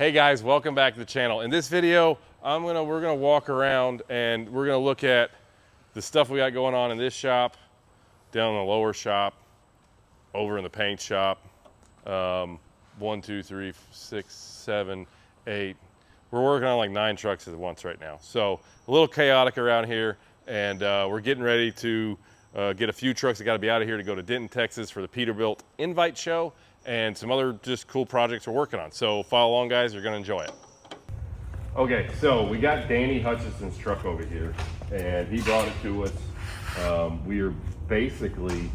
Hey guys, welcome back to the channel. In this video, we're gonna walk around and we're gonna look at the stuff we got going on in this shop, down in the lower shop, over in the paint shop. 1, 2, 3, 6, 7, 8. We're working on like 9 trucks at once right now. So a little chaotic around here, and we're getting ready to get a few trucks that got to be out of here to go to Denton, Texas for the Peterbilt invite show and some other just cool projects we're working on. So follow along, guys. You're going to enjoy it. Okay, so we got Danny Hutchison's truck over here, and he brought it to us. We are basically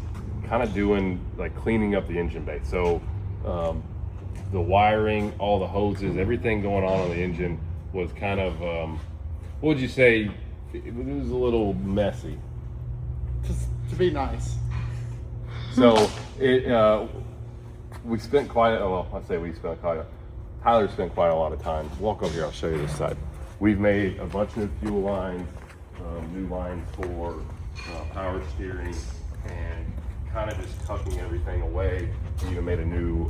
kind of doing like cleaning up the engine bay. So the wiring, all the hoses, everything going on the engine was kind of, what would you say? It was a little messy. Just to be nice. So we spent quite a, well, I say we spent quite a, Tyler spent quite a lot of time. Walk over here, I'll show you this side. We've made a bunch of new fuel lines, new lines for power steering, and kind of just tucking everything away. We even made a new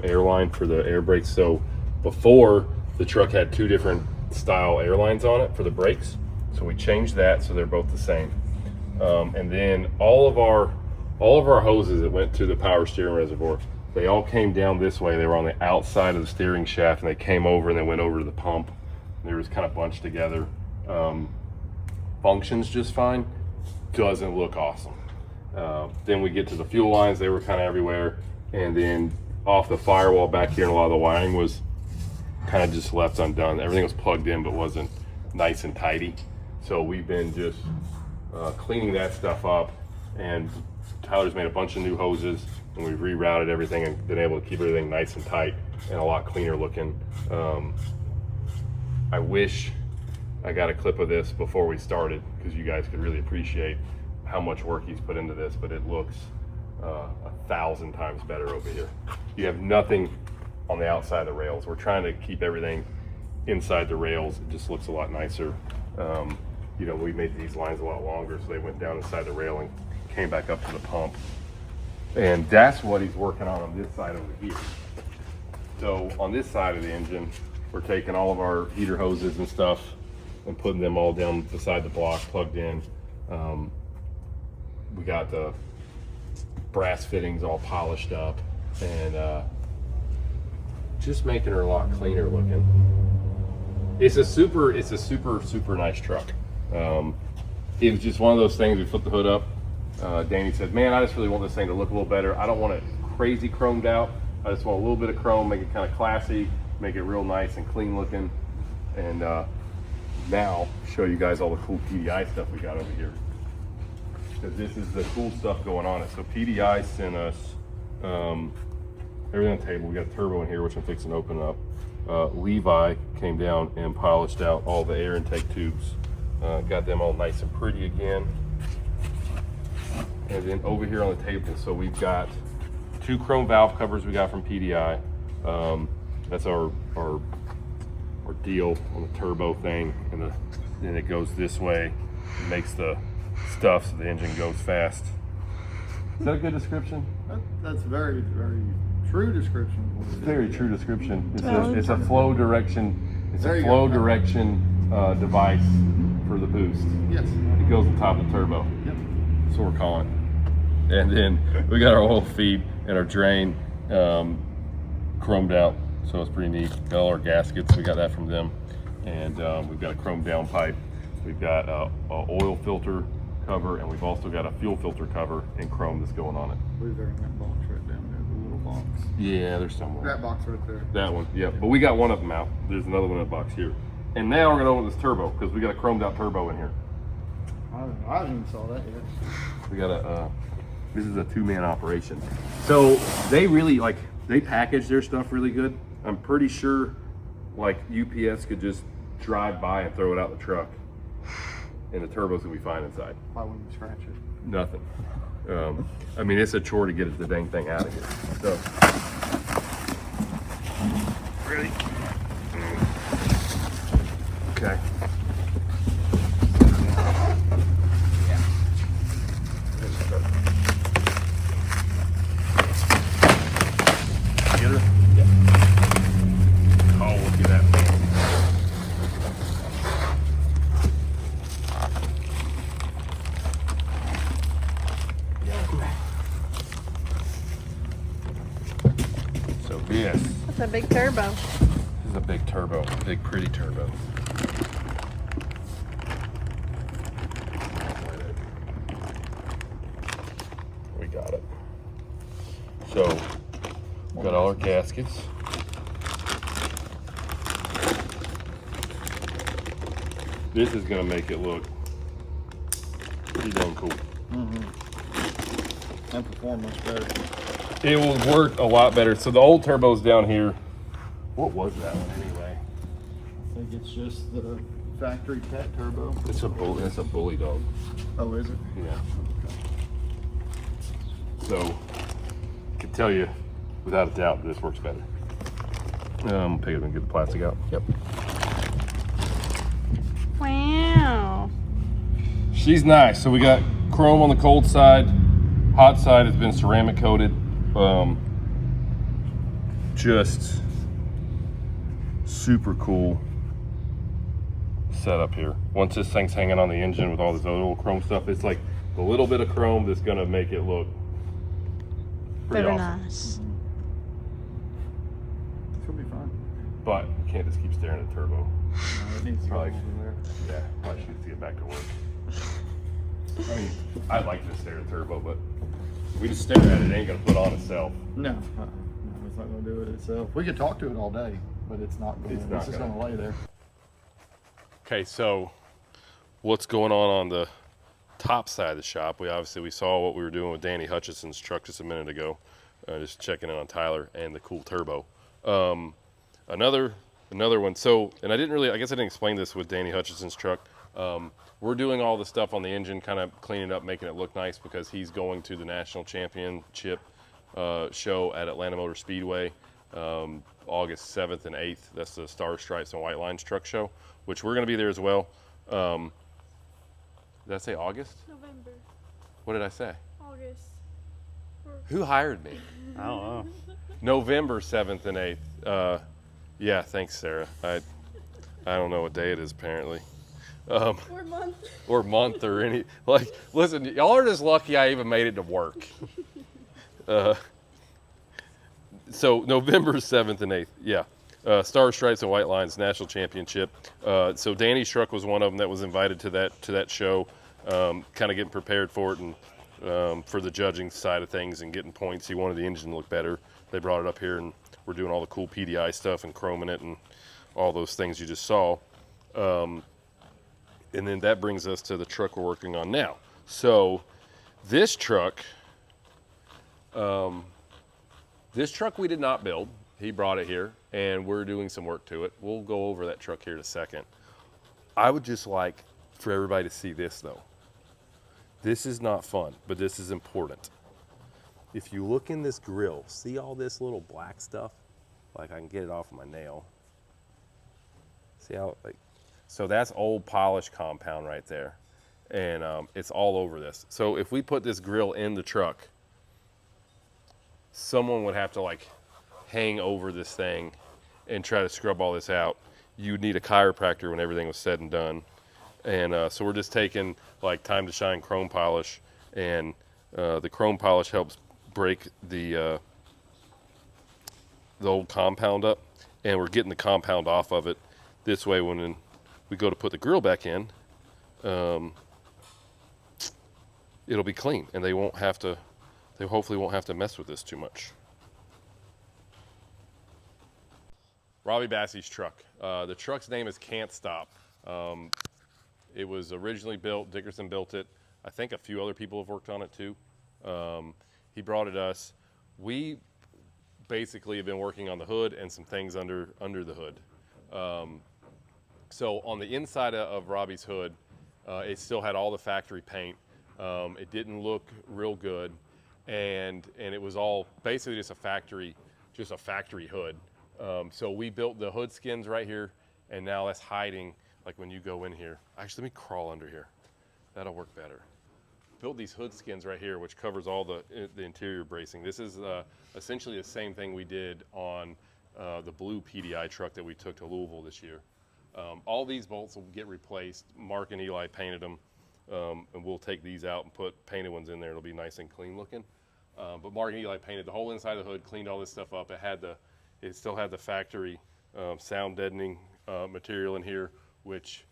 airline for the air brakes. So before, the truck had 2 different style airlines on it for the brakes. So we changed that so they're both the same. And then all of our hoses that went to the power steering reservoir, they all came down this way. They were on the outside of the steering shaft, and they came over and they went over to the pump. They were just kind of bunched together. Functions just fine. Doesn't look awesome. Then we get to the fuel lines. They were kind of everywhere. And then off the firewall back here, a lot of the wiring was kind of just left undone. Everything was plugged in, but wasn't nice and tidy. So we've been just cleaning that stuff up, and Tyler's made a bunch of new hoses, and we've rerouted everything and been able to keep everything nice and tight and a lot cleaner looking. I wish I got a clip of this before we started, because you guys could really appreciate how much work he's put into this, but it looks 1,000 times better over here. You have nothing on the outside of the rails. We're trying to keep everything inside the rails. It just looks a lot nicer. You know, we made these lines a lot longer, so they went down inside the railing, came back up to the pump. And that's what he's working on this side over here. So on this side of the engine, we're taking all of our heater hoses and stuff and putting them all down beside the block, plugged in. We got the brass fittings all polished up, and just making her a lot cleaner looking. It's a super nice truck. It was just one of those things. We flipped the hood up. Danny said, man, I just really want this thing to look a little better. I don't want it crazy chromed out. I just want a little bit of chrome, make it kind of classy, make it real nice and clean looking. And now show you guys all the cool PDI stuff we got over here, because this is the cool stuff going on. So PDI sent us everything on the table. We got a turbo in here, which I'm fixing to open up. Levi came down and polished out all the air intake tubes. Got them all nice and pretty again. And then over here on the table, so we've got 2 chrome valve covers we got from PDI. That's our deal on the turbo thing, and then it goes this way. It makes the stuff so the engine goes fast. Is that a good description? That's a very, very true description. It's a very true description. It's a flow direction. It's a flow direction device for the boost. Yes. It goes on top of the turbo. Yep. That's what we're calling it. And then we got our oil feed and our drain chromed out, so it's pretty neat. Got all our gaskets. We got that from them, and we've got a chrome down pipe. We've got a oil filter cover, and we've also got a fuel filter cover in chrome that's going on it. I believe they're in that box right down there, the little box. Yeah, there's somewhere. That box right there. That one, yeah. But we got one of them out. There's another one in the box here. And now we're gonna open this turbo, because we got a chromed out turbo in here. I haven't even saw that yet. We got a, this is a 2-man operation. So they really, like, they package their stuff really good. I'm pretty sure, like, UPS could just drive by and throw it out the truck, and the turbo's gonna be fine inside. Why wouldn't you scratch it? Nothing. I mean, it's a chore to get the dang thing out of here. So, ready? Okay. Get her? Yeah. a big turbo. This is a big turbo, big pretty turbo. We got it. So, we got all our gaskets. This is gonna make it look pretty dang cool. And perform much better. It will work a lot better. So the old turbo's down here. What was that one anyway? I think it's just the factory pet turbo. It's a bully dog. Oh, is it? Yeah. So I can tell you without a doubt this works better. Pick it up and get the plastic out. Yep. Wow. She's nice. So we got chrome on the cold side. Hot side has been ceramic coated. Just super cool setup here. Once this thing's hanging on the engine with all this other little chrome stuff, it's like a little bit of chrome that's gonna make it look pretty Very awesome. nice. She'll be fine. But you can't just keep staring at turbo. No, it needs to go Probably. over there. Yeah, probably should get back to work. I mean, I'd like to stare at turbo, but if we just stare at it, it ain't gonna put on itself. No, no, it's not going to do it itself. We could talk to it all day, but it's not going to. It's just going to lay there. Okay, so what's going on the top side of the shop? We saw what we were doing with Danny Hutchison's truck just a minute ago. Just checking in on Tyler and the cool turbo. Another one. So, and I guess I didn't explain this with Danny Hutchison's truck. We're doing all the stuff on the engine, kind of cleaning up, making it look nice because he's going to the national championship show at Atlanta Motor Speedway, August 7th and 8th. That's the Star Stripes and White Lines truck show, which we're going to be there as well. Did I say August? November, What did I say? August. Who hired me? I don't know. November 7th and 8th. Yeah, thanks, Sarah. I don't know what day it is, apparently. Or month. Or month or any, like, listen, y'all are just lucky I even made it to work. So November 7th and 8th, yeah. Star Stripes and White Lines National Championship. So Danny's truck was one of them that was invited to that show, kind of getting prepared for it and for the judging side of things and getting points. He wanted the engine to look better. They brought it up here and we're doing all the cool PDI stuff and chroming it and all those things you just saw. And then that brings us to the truck we're working on now. So this truck we did not build. He brought it here and we're doing some work to it. We'll go over that truck here in a second. I would just like for everybody to see this though. This is not fun, but this is important. If you look in this grill, see all this little black stuff? Like I can get it off of my nail. See how, like, so that's old polish compound right there. And it's all over this. So if we put this grill in the truck, someone would have to like hang over this thing and try to scrub all this out. You'd need a chiropractor when everything was said and done. And so we're just taking like Time to Shine chrome polish, and the chrome polish helps break the old compound up, and we're getting the compound off of it. This way when we go to put the grill back in, it'll be clean and they hopefully won't have to mess with this too much. Robbie Bassey's truck. The truck's name is Can't Stop. It was originally built, Dickerson built it. I think a few other people have worked on it too. He brought it us. We basically have been working on the hood and some things under the hood. So on the inside of Robbie's hood, it still had all the factory paint. It didn't look real good, and it was all basically just a factory hood. So we built the hood skins right here, and now that's hiding. Like when you go in here, actually let me crawl under here. That'll work better. Built these hood skins right here, which covers all the interior bracing. This is essentially the same thing we did on the blue PDI truck that we took to Louisville this year. All these bolts will get replaced. Mark and Eli painted them, and we'll take these out and put painted ones in there. It'll be nice and clean looking. But Mark and Eli painted the whole inside of the hood, cleaned all this stuff up. It It still had the factory sound deadening material in here, which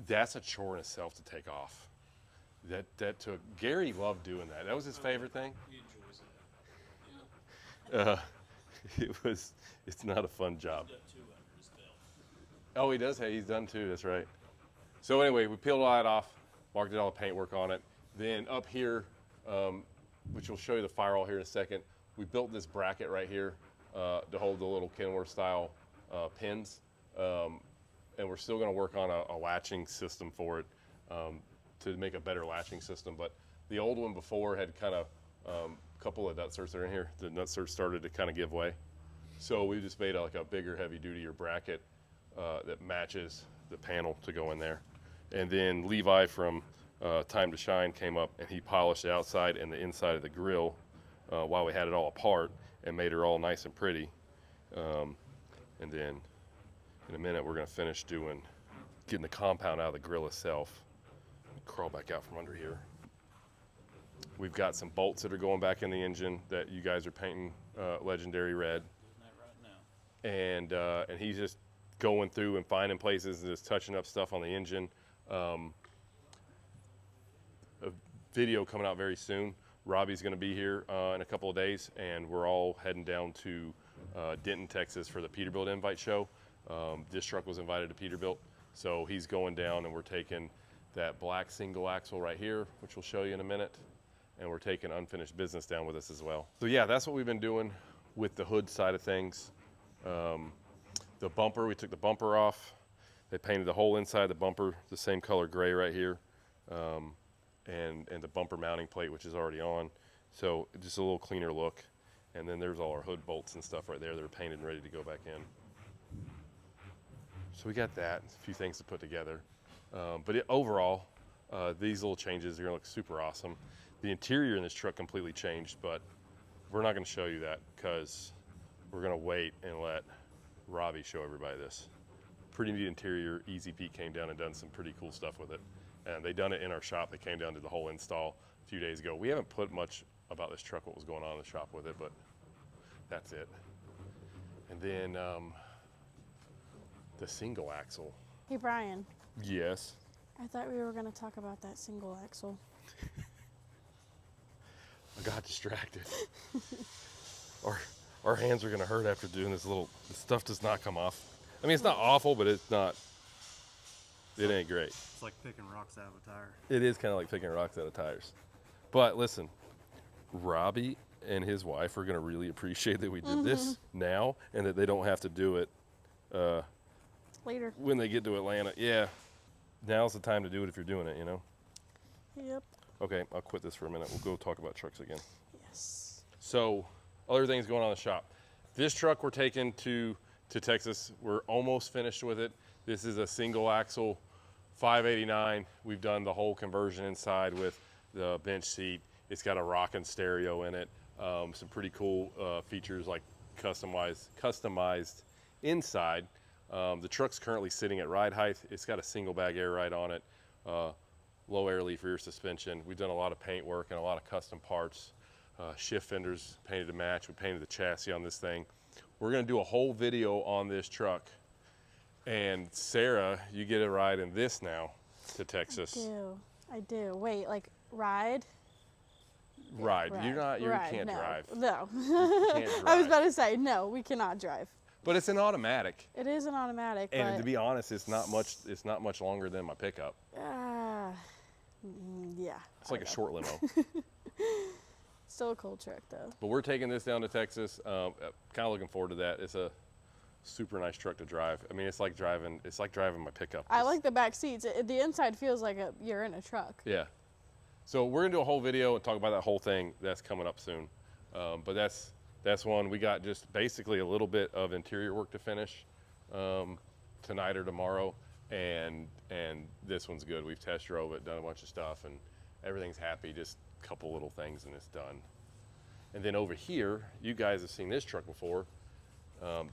that's a chore in itself to take off. That took, Gary loved doing that. That was his favorite thing. He enjoys it. It's not a fun job. He's got 2 under his belt. Oh, he does? Hey, he's done too, that's right. So anyway, we peeled all that off, marked all the paintwork on it. Then up here, which will show you the firewall here in a second, we built this bracket right here to hold the little Kenworth style pins. And we're still gonna work on a latching system for it to make a better latching system. But the old one before had kind of a couple of nutserts that are in here. The nutserts started to kind of give way. So we just made like a bigger, heavy duty bracket that matches the panel to go in there. And then Levi from Time to Shine came up and he polished the outside and the inside of the grill while we had it all apart and made her all nice and pretty. And then in a minute we're gonna finish getting the compound out of the grill itself. Crawl back out from under here. We've got some bolts that are going back in the engine that you guys are painting legendary red. Doing that right now. And he's just going through and finding places and just touching up stuff on the engine. A video coming out very soon. Robbie's going to be here in a couple of days, and we're all heading down to Denton, Texas for the Peterbilt invite show. This truck was invited to Peterbilt, so he's going down, and we're taking that black single axle right here, which we'll show you in a minute, and we're taking unfinished business down with us as well. So yeah, that's what we've been doing with the hood side of things. The bumper, we took the bumper off. They painted the whole inside of the bumper the same color gray right here, and the bumper mounting plate, which is already on. So just a little cleaner look. And then there's all our hood bolts and stuff right there that are painted and ready to go back in. So we got that, a few things to put together. But overall, these little changes are gonna look super awesome. The interior in this truck completely changed, but we're not gonna show you that because we're gonna wait and let Robbie show everybody this. Pretty neat interior. Easy Pete came down and done some pretty cool stuff with it. And they done it in our shop. They came down to the whole install a few days ago. We haven't put much about this truck, what was going on in the shop with it, but that's it. And then the single axle. Hey, Brian. Yes. I thought we were going to talk about that single axle. I got distracted. Our hands are gonna hurt after doing this stuff does not come off. I mean, it's not awful, but it ain't great. It's like picking rocks out of a tire. It is kind of like picking rocks out of tires. But listen, Robbie and his wife are gonna really appreciate that we did this now and that they don't have to do it Later. when they get to Atlanta. Yeah, now's the time to do it if you're doing it, you know? Yep. Okay, I'll quit this for a minute. We'll go talk about trucks again. Yes. So, other things going on in the shop. This truck we're taking to Texas. We're almost finished with it. This is a single axle 589. We've done the whole conversion inside with the bench seat. It's got a rocking stereo in it. Some pretty cool features like customized inside. The truck's currently sitting at ride height. It's got a single bag air ride on it. Low air leaf rear suspension. We've done a lot of paint work and a lot of custom parts. Shift fenders painted to match. We painted the chassis on this thing. We're gonna do a whole video on this truck. And Sarah, you get a ride in this now to Texas. I do. Wait, like ride? Ride. Ride. You Ride. can't No. drive. No. You can't drive. I was about to say, no, we cannot drive. But it's an automatic. It is an automatic, And but to be honest, it's not much longer than my pickup. yeah. It's like a short limo. Still a cool truck though. But we're taking this down to Texas. Kind of looking forward to that. It's a super nice truck to drive. I mean, it's like driving my pickup. I like the back seats. The inside feels like you're in a truck. Yeah. So we're gonna do a whole video and talk about that whole thing. That's coming up soon. But that's one. We got just basically a little bit of interior work to finish tonight or tomorrow, and this one's good. We've test drove it, done a bunch of stuff, and everything's happy. Just a couple little things and it's done. And then over here, you guys have seen this truck before.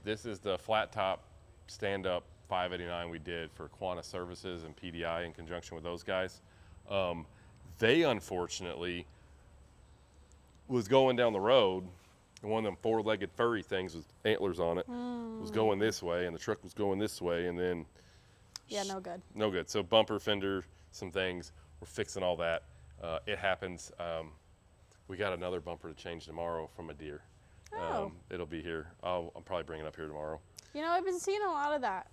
This is the flat top stand-up 589 we did for Quanta Services and PDI in conjunction with those guys. They unfortunately was going down the road And one of them four-legged furry things with antlers on it was going this way, and the truck was going this way, and then Yeah, no good. no good. So bumper, fender, some things. We're fixing all that. It happens. We got another bumper to change tomorrow from a deer. Oh. It'll be here. I'll probably bring it up here tomorrow. You know, I've been seeing a lot of that.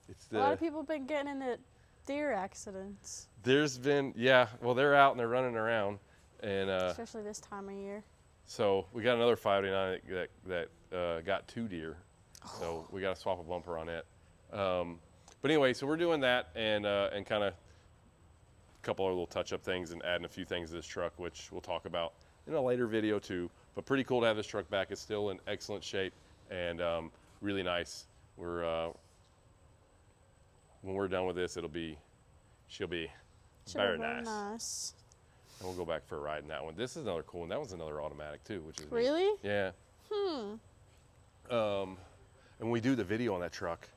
It's A lot of people have been getting into deer accidents, There's been, yeah, well, they're out and they're running around. And especially this time of year. so we got another 589 that got 2 deer. So we got to swap a bumper on it. But anyway, so we're doing that and kind of a couple of little touch-up things and adding a few things to this truck, which we'll talk about in a later video too. But pretty cool to have this truck back. It's still in excellent shape and really nice. We're when we're done with this, she'll be very nice. And we'll go back for a ride in that one. This is another cool one. That one's another automatic too, which is neat. Really? Yeah. And when we do the video on that truck,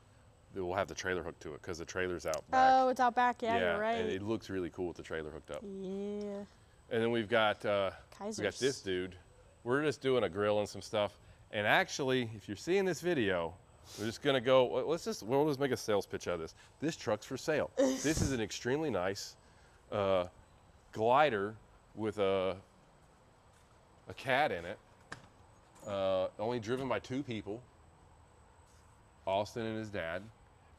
we'll have the trailer hooked to it because the trailer's out back. Oh, it's out back. Yeah, you're right. And it looks really cool with the trailer hooked up. Yeah. And then we got this dude. We're just doing a grill and some stuff. And actually, if you're seeing this video, we're just gonna go. We'll just make a sales pitch out of this. This truck's for sale. This is an extremely nice glider with a cat in it. Only driven by 2 people, Austin and his dad.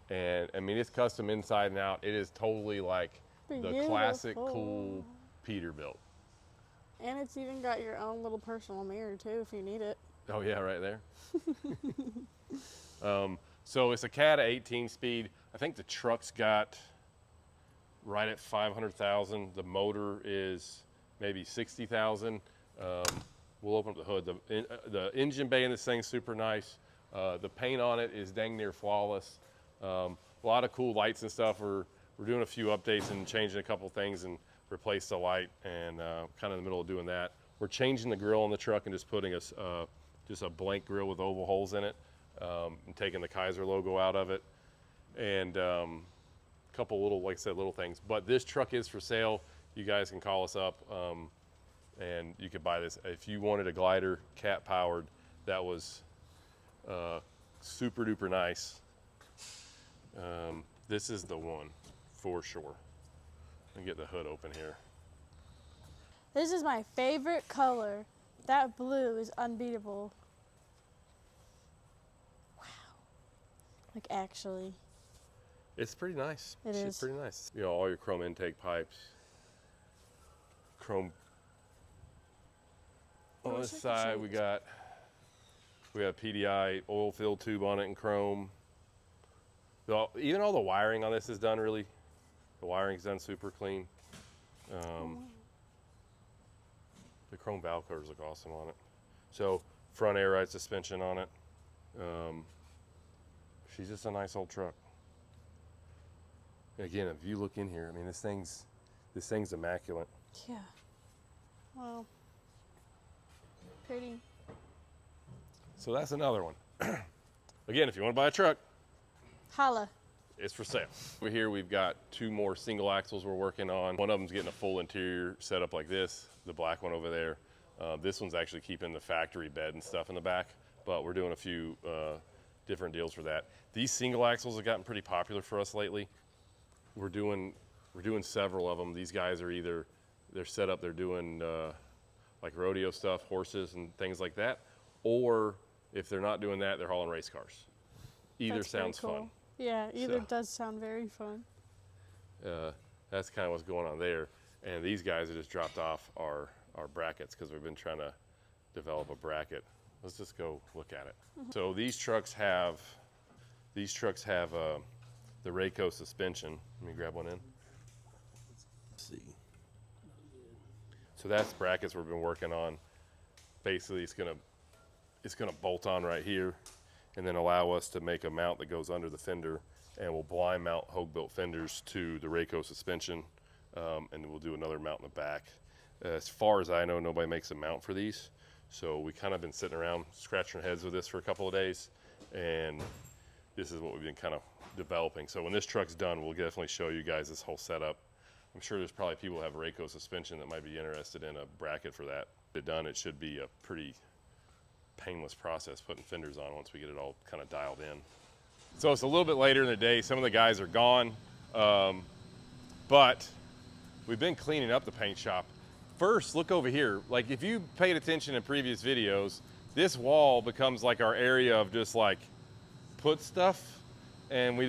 And I mean, it's custom inside and out. It is totally like the classic cool Peterbilt. And it's even got your own little personal mirror too, if you need it. Oh yeah, right there. So it's a cat 18 speed. I think the truck's got right at 500,000. The motor is maybe 60,000. We'll open up the hood. The engine bay in this thing's super nice. The paint on it is dang near flawless. A lot of cool lights and stuff. We're doing a few updates and changing a couple things and replace the light and kind of in the middle of doing that. We're changing the grill on the truck and just putting just a blank grill with oval holes in it and taking the Kaiser logo out of it and a couple little, like I said, little things. But this truck is for sale. You guys can call us up and you could buy this. If you wanted a glider, cat powered, that was super duper nice. This is the one for sure. Let me get the hood open here. This is my favorite color. That blue is unbeatable. Wow. Like actually. It's pretty nice. It She's is. pretty nice. You know, all your chrome intake pipes. Chrome. On this side, we got PDI oil filled tube on it in chrome. Even all the wiring on this is done really. The wiring's done super clean. The chrome valve covers look awesome on it. So front air ride suspension on it. She's just a nice old truck. Again, if you look in here, I mean, this thing's immaculate. Yeah. Wow. Pretty. So that's another one. Again, if you want to buy a truck, Holla. it's for sale. Over here, we've got 2 more single axles we're working on. One of them's getting a full interior setup like this, the black one over there. This one's actually keeping the factory bed and stuff in the back, but we're doing a few different deals for that. These single axles have gotten pretty popular for us lately. We're doing several of them. These guys are either, they're set up, they're doing like rodeo stuff, horses and things like that, or if they're not doing that, they're hauling race cars. Either That's pretty sounds cool. fun. Yeah, either So. does sound very fun. That's kind of what's going on there. And these guys have just dropped off our brackets because we've been trying to develop a bracket. Let's just go look at it. So these trucks have the Rayco suspension. Let me grab one in. Let's see. So that's brackets we've been working on. Basically, it's gonna bolt on right here, and then allow us to make a mount that goes under the fender, and we'll blind mount Hogue-built fenders to the Rayco suspension, and we'll do another mount in the back. As far as I know, nobody makes a mount for these, so we kind of been sitting around scratching our heads with this for a couple of days, and this is what we've been kind of developing. So when this truck's done, we'll definitely show you guys this whole setup. I'm sure there's probably people who have Rayco suspension that might be interested in a bracket for that. If done, it should be a pretty painless process putting fenders on once we get it all kind of dialed in. So it's a little bit later in the day. Some of the guys are gone, but we've been cleaning up the paint shop. First, look over here. Like if you paid attention in previous videos, this wall becomes like our area of just like put stuff, and we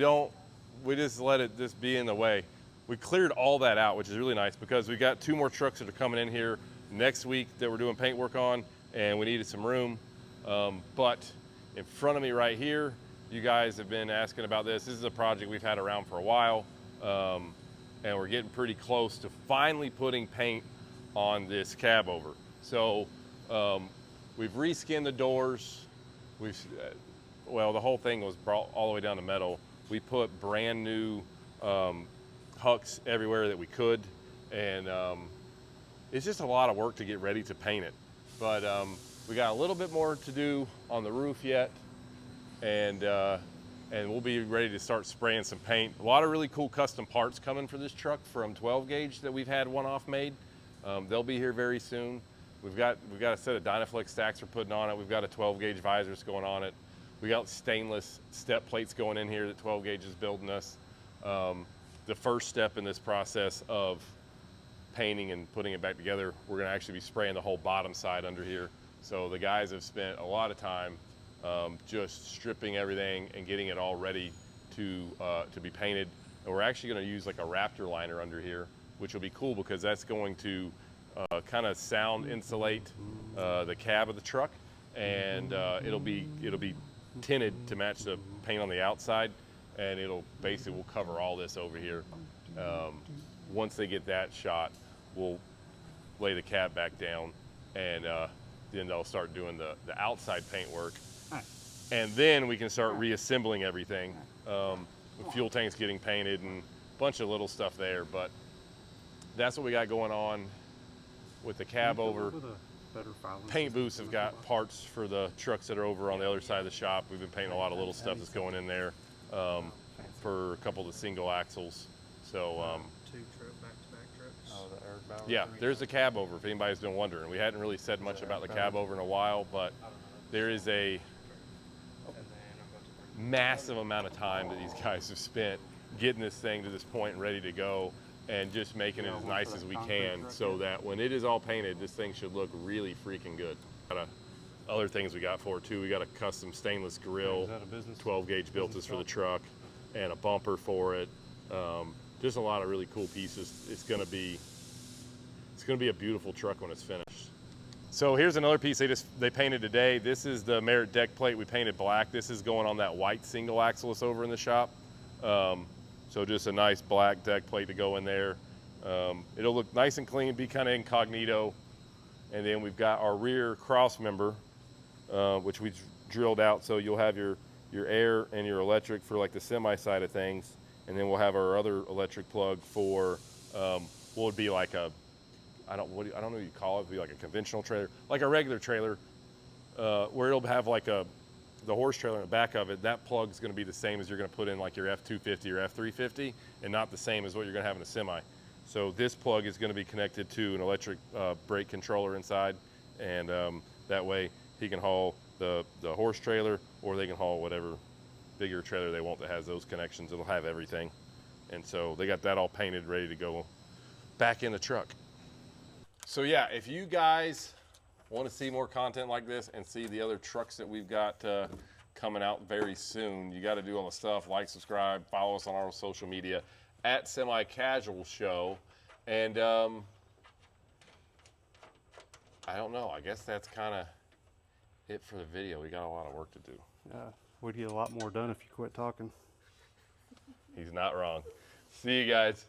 just let it just be in the way. We cleared all that out, which is really nice because we got 2 more trucks that are coming in here next week that we're doing paint work on, and we needed some room. But in front of me right here, you guys have been asking about this. This is a project we've had around for a while, and we're getting pretty close to finally putting paint on this cab over. So we've reskinned the doors. Well, the whole thing was brought all the way down to metal. We put brand new hucks everywhere that we could, and it's just a lot of work to get ready to paint it. But we got a little bit more to do on the roof yet, and we'll be ready to start spraying some paint. A lot of really cool custom parts coming for this truck from 12 gauge that we've had one-off made. They'll be here very soon. We've got a set of Dynaflex stacks we're putting on it. We've got a 12 gauge visors going on it. We got stainless step plates going in here that 12 gauge is building us. The first step in this process of painting and putting it back together, we're gonna actually be spraying the whole bottom side under here. So the guys have spent a lot of time just stripping everything and getting it all ready to be painted. And we're actually gonna use like a Raptor liner under here, which will be cool because that's going to kind of sound insulate the cab of the truck, and it'll be tinted to match the paint on the outside, and it'll basically will cover all this over here. Once they get that shot, we'll lay the cab back down, and then they'll start doing the outside paint work, and then we can start reassembling everything. The fuel tank's getting painted and a bunch of little stuff there, but that's what we got going on with the cab over. Paint booths have got parts for the trucks that are over on the other side of the shop. We've been painting a lot of little stuff that's going in there for a couple of the single axles. So 2 back-to-back trucks. Oh, the air balance. yeah, there's the cab over if anybody's been wondering. We hadn't really said much about the cab over in a while, but there is a massive amount of time that these guys have spent getting this thing to this point and ready to go, and just making it as nice as we can so that when it is all painted, this thing should look really freaking good. Other things we got for it too. We got a custom stainless grill, 12 gauge built this for the truck, and a bumper for it. Just a lot of really cool pieces. It's gonna be a beautiful truck when it's finished. So here's another piece they painted today. This is the Merit deck plate we painted black. This is going on that white single axle that's over in the shop. So just a nice black deck plate to go in there. It'll look nice and clean, be kind of incognito. And then we've got our rear cross member, which we drilled out. So you'll have your air and your electric for like the semi side of things. And then we'll have our other electric plug for what would be like a, I don't know what you call it, it'd be like a conventional trailer, like a regular trailer, where it'll have like the horse trailer in the back of it. That plug is going to be the same as you're going to put in like your F250 or F350, and not the same as what you're going to have in a semi. So this plug is going to be connected to an electric brake controller inside, and that way he can haul the horse trailer, or they can haul whatever bigger trailer they want that has those connections. It'll have everything. And so they got that all painted, ready to go back in the truck. So yeah, if you guys want to see more content like this and see the other trucks that we've got coming out very soon, you got to do all the stuff, like, subscribe, follow us on our social media at Semi Casual Show. And I don't know, I guess that's kind of it for the video. We got a lot of work to do. We'd get a lot more done if you quit talking. He's not wrong. See you guys.